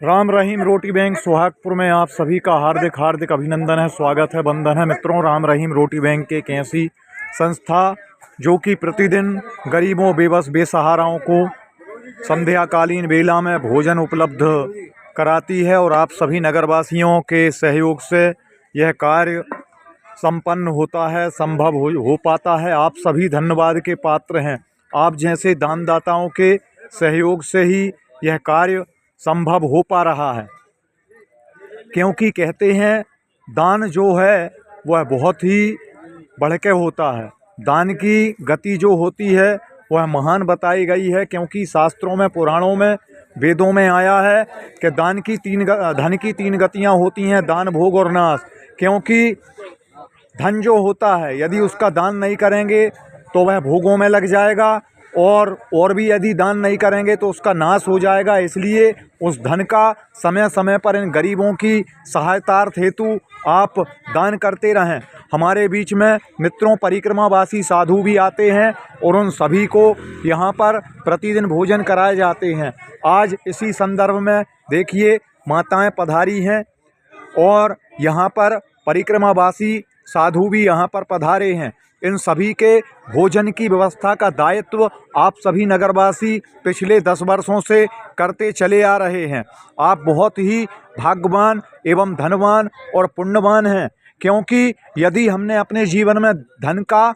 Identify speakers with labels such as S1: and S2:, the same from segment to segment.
S1: राम रहीम रोटी bank Suhagpur में आप सभी का हार्दिक हार्दिक अभिनंदन है, स्वागत है, वंदन है। मित्रों, राम रहीम रोटी बैंक एक ऐसी संस्था जो कि प्रतिदिन गरीबों, बेबस, बेसहाराओं को संध्याकालीन बेला में भोजन उपलब्ध कराती है और आप सभी नगरवासियों के सहयोग से यह कार्य संपन्न होता है, संभव हो पाता है। आप सभी धन्यवाद के पात्र हैं। आप जैसे दानदाताओं के सहयोग से ही यह कार्य संभव हो पा रहा है, क्योंकि कहते हैं दान जो है वह बहुत ही बढ़ के होता है। दान की गति जो होती है वह महान बताई गई है, क्योंकि शास्त्रों में, पुराणों में, वेदों में आया है कि धन की तीन गतियाँ होती हैं, दान, भोग और नाश। क्योंकि धन जो होता है यदि उसका दान नहीं करेंगे तो वह भोगों में लग जाएगा, और भी यदि दान नहीं करेंगे तो उसका नाश हो जाएगा। इसलिए उस धन का समय समय पर इन गरीबों की सहायतार्थ हेतु आप दान करते रहें। हमारे बीच में मित्रों परिक्रमावासी साधु भी आते हैं और उन सभी को यहाँ पर प्रतिदिन भोजन कराए जाते हैं। आज इसी संदर्भ में देखिए माताएं पधारी हैं और यहाँ पर परिक्रमावासी साधु भी यहाँ पर पधारे हैं। इन सभी के भोजन की व्यवस्था का दायित्व आप सभी नगरवासी पिछले 10 वर्षों से करते चले आ रहे हैं। आप बहुत ही भाग्यवान एवं धनवान और पुण्यवान हैं, क्योंकि यदि हमने अपने जीवन में धन का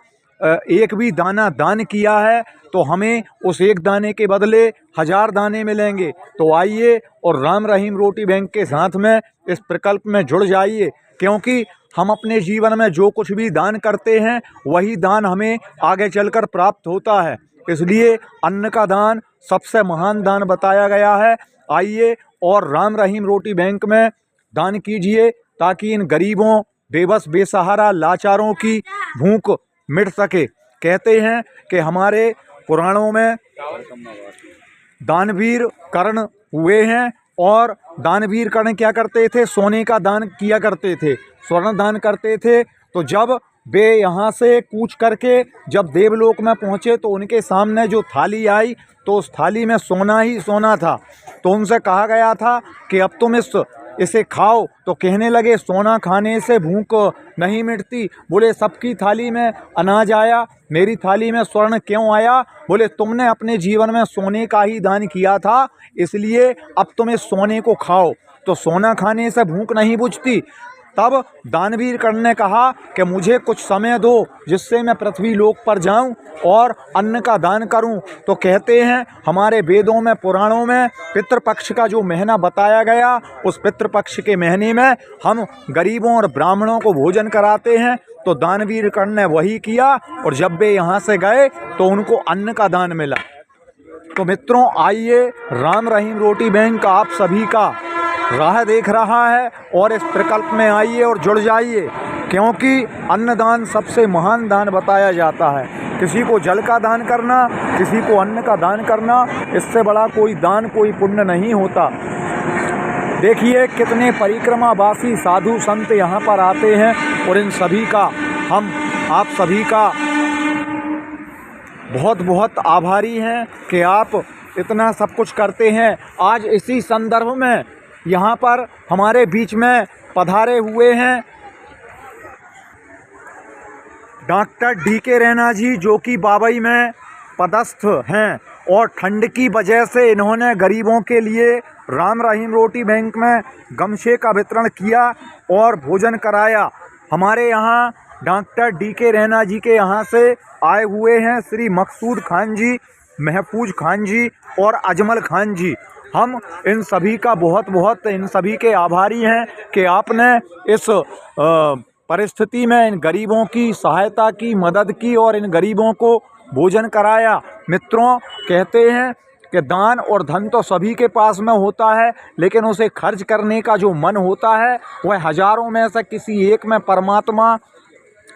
S1: एक भी दाना दान किया है तो हमें उस एक दाने के बदले 1000 दाने मिलेंगे। तो आइए और राम रहीम रोटी बैंक के साथ में इस प्रकल्प में जुड़ जाइए, क्योंकि हम अपने जीवन में जो कुछ भी दान करते हैं वही दान हमें आगे चलकर प्राप्त होता है। इसलिए अन्न का दान सबसे महान दान बताया गया है। आइए और राम रहीम रोटी बैंक में दान कीजिए, ताकि इन गरीबों, बेबस, बेसहारा, लाचारों की भूख मिट सके। कहते हैं कि हमारे पुराणों में दानवीर कर्ण हुए हैं, और दानवीर कर्ण क्या करते थे? सोने का दान किया करते थे, स्वर्ण दान करते थे। तो जब वे यहाँ से कूच करके जब देवलोक में पहुँचे तो उनके सामने जो थाली आई तो उस थाली में सोना ही सोना था। तो उनसे कहा गया था कि अब तुम इसे खाओ। तो कहने लगे सोना खाने से भूख नहीं मिटती। बोले सबकी थाली में अनाज आया, मेरी थाली में स्वर्ण क्यों आया? बोले तुमने अपने जीवन में सोने का ही दान किया था, इसलिए अब तुम इस सोने को खाओ। तो सोना खाने से भूख नहीं बुझती। तब दानवीर कर्ण ने कहा कि मुझे कुछ समय दो, जिससे मैं पृथ्वी लोक पर जाऊं और अन्न का दान करूं। तो कहते हैं हमारे वेदों में, पुराणों में पितृपक्ष का जो महीना बताया गया, उस पितृपक्ष के महीने में हम गरीबों और ब्राह्मणों को भोजन कराते हैं। तो दानवीर कर्ण ने वही किया, और जब वे यहाँ से गए तो उनको अन्न का दान मिला। तो मित्रों आइए, राम रहीम रोटी बैंक आप सभी का राह देख रहा है, और इस प्रकल्प में आइए और जुड़ जाइए, क्योंकि अन्नदान सबसे महान दान बताया जाता है। किसी को जल का दान करना, किसी को अन्न का दान करना, इससे बड़ा कोई दान, कोई पुण्य नहीं होता। देखिए कितने परिक्रमावासी साधु संत यहाँ पर आते हैं, और इन सभी का आप सभी का बहुत बहुत आभारी हैं कि आप इतना सब कुछ करते हैं। आज इसी संदर्भ में यहाँ पर हमारे बीच में पधारे हुए हैं डॉक्टर डी.के. रैना जी, जो कि बाबई में पदस्थ हैं, और ठंड की वजह से इन्होंने गरीबों के लिए राम रहीम रोटी बैंक में गमछे का वितरण किया और भोजन कराया। हमारे यहाँ डॉक्टर डी.के. रैना जी के यहाँ से आए हुए हैं श्री मकसूद खान जी, महफूज खान जी और अजमल खान जी। हम इन सभी का बहुत बहुत इन सभी के आभारी हैं कि आपने इस परिस्थिति में इन गरीबों की सहायता की, मदद की और इन गरीबों को भोजन कराया। मित्रों कहते हैं कि दान और धन तो सभी के पास में होता है, लेकिन उसे खर्च करने का जो मन होता है वह हजारों में से किसी एक में परमात्मा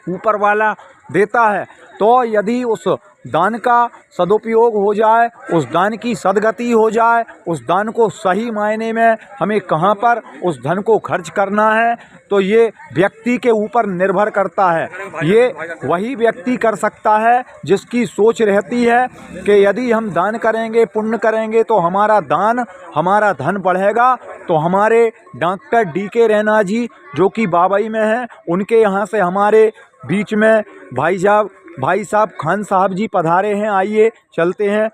S1: ऊपर वाला देता है। तो यदि उस दान का सदुपयोग हो जाए, उस दान की सदगति हो जाए, उस दान को सही मायने में हमें कहाँ पर उस धन को खर्च करना है, तो ये व्यक्ति के ऊपर निर्भर करता है। ये वही व्यक्ति कर सकता है जिसकी सोच रहती है कि यदि हम दान करेंगे, पुण्य करेंगे तो हमारा दान, हमारा धन बढ़ेगा। तो हमारे डॉक्टर DK रैना जी जो कि बाबई में हैं, उनके यहाँ से हमारे बीच में भाई साहब खान साहब जी पधारे हैं। आइए चलते हैं।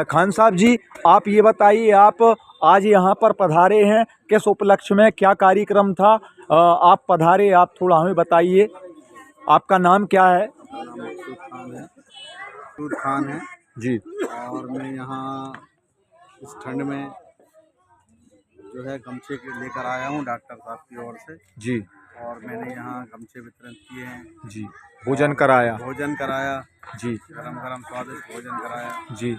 S1: खान साहब जी, आप ये बताइए, आप आज यहाँ पर पधारे हैं, किस उपलक्ष्य में, क्या कार्यक्रम था? आप पधारे, आप थोड़ा हमें बताइए। आपका नाम क्या है?
S2: मकसूद खान है
S1: जी।
S2: और मैं यहाँ इस ठंड में जो है गमछे लेकर आया हूँ डॉक्टर साहब की ओर से
S1: जी।
S2: और मैंने यहाँ गमछे वितरण किए हैं
S1: जी। भोजन कराया
S2: जी, गरम गरम स्वादिष्ट भोजन कराया
S1: जी।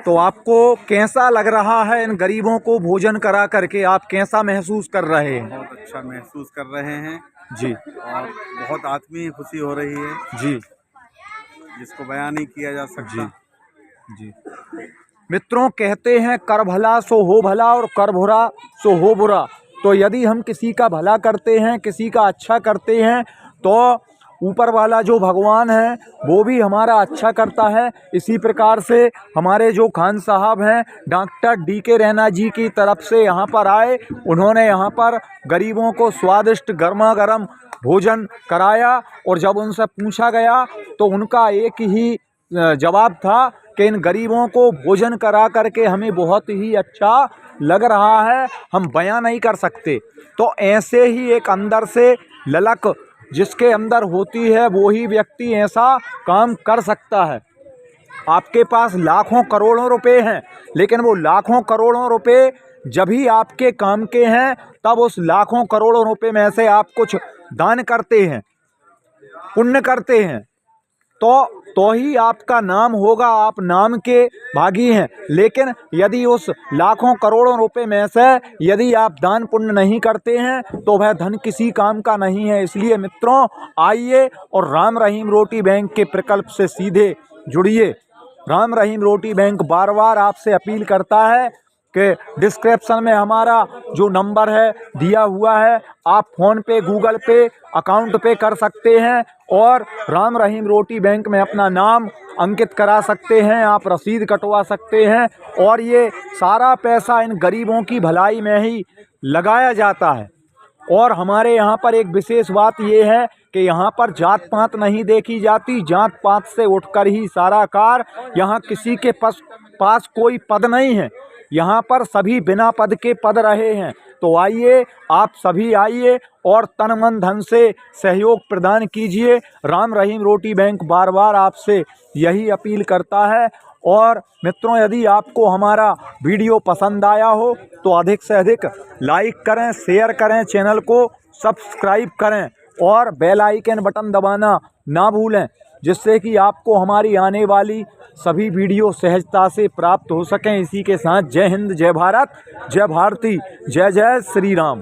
S1: तो आपको कैसा लग रहा है इन गरीबों को भोजन करा करके? आप कैसा महसूस कर रहे हैं?
S2: बहुत अच्छा महसूस कर रहे हैं
S1: जी।
S2: और बहुत आत्मीय खुशी हो रही है
S1: जी,
S2: जिसको बयान नहीं किया जा सकता।
S1: जी। मित्रों, कहते हैं कर भला सो हो भला और कर बुरा सो हो बुरा। तो यदि हम किसी का भला करते हैं, किसी का अच्छा करते हैं, तो ऊपर वाला जो भगवान है वो भी हमारा अच्छा करता है। इसी प्रकार से हमारे जो खान साहब हैं, डॉक्टर DK रैना जी की तरफ से यहाँ पर आए, उन्होंने यहाँ पर गरीबों को स्वादिष्ट गर्मा गर्म भोजन कराया। और जब उनसे पूछा गया तो उनका एक ही जवाब था कि इन गरीबों को भोजन करा करके हमें बहुत ही अच्छा लग रहा है, हम बयां नहीं कर सकते। तो ऐसे ही एक अंदर से ललक जिसके अंदर होती है वो ही व्यक्ति ऐसा काम कर सकता है। आपके पास लाखों करोड़ों रुपए हैं, लेकिन वो लाखों करोड़ों रुपए जब ही आपके काम के हैं तब उस लाखों करोड़ों रुपए में से आप कुछ दान करते हैं, पुण्य करते हैं, तो ही आपका नाम होगा, आप नाम के भागी हैं। लेकिन यदि उस लाखों करोड़ों रुपए में से यदि आप दान पुण्य नहीं करते हैं तो वह धन किसी काम का नहीं है। इसलिए मित्रों, आइए और राम रहीम रोटी बैंक के प्रकल्प से सीधे जुड़िए। राम रहीम रोटी बैंक बार बार आपसे अपील करता है कि डिस्क्रिप्शन में हमारा जो नंबर है दिया हुआ है, आप फ़ोन पे, गूगल पे, अकाउंट पे कर सकते हैं और राम रहीम रोटी बैंक में अपना नाम अंकित करा सकते हैं, आप रसीद कटवा सकते हैं। और ये सारा पैसा इन गरीबों की भलाई में ही लगाया जाता है। और हमारे यहाँ पर एक विशेष बात ये है कि यहाँ पर जात पात नहीं देखी जाती, जात पात से उठकर ही सारा कार्य। यहाँ किसी के पास कोई पद नहीं है, यहाँ पर सभी बिना पद के पद रहे हैं। तो आइए, आप सभी आइए और तन मन धन से सहयोग प्रदान कीजिए। राम रहीम रोटी बैंक बार बार आपसे यही अपील करता है। और मित्रों, यदि आपको हमारा वीडियो पसंद आया हो तो अधिक से अधिक लाइक करें, शेयर करें, चैनल को सब्सक्राइब करें और बेल आइकन बटन दबाना ना भूलें, जिससे कि आपको हमारी आने वाली सभी वीडियो सहजता से प्राप्त हो सकें। इसी के साथ जय हिंद, जय भारत, जय भारती, जय जय श्री राम।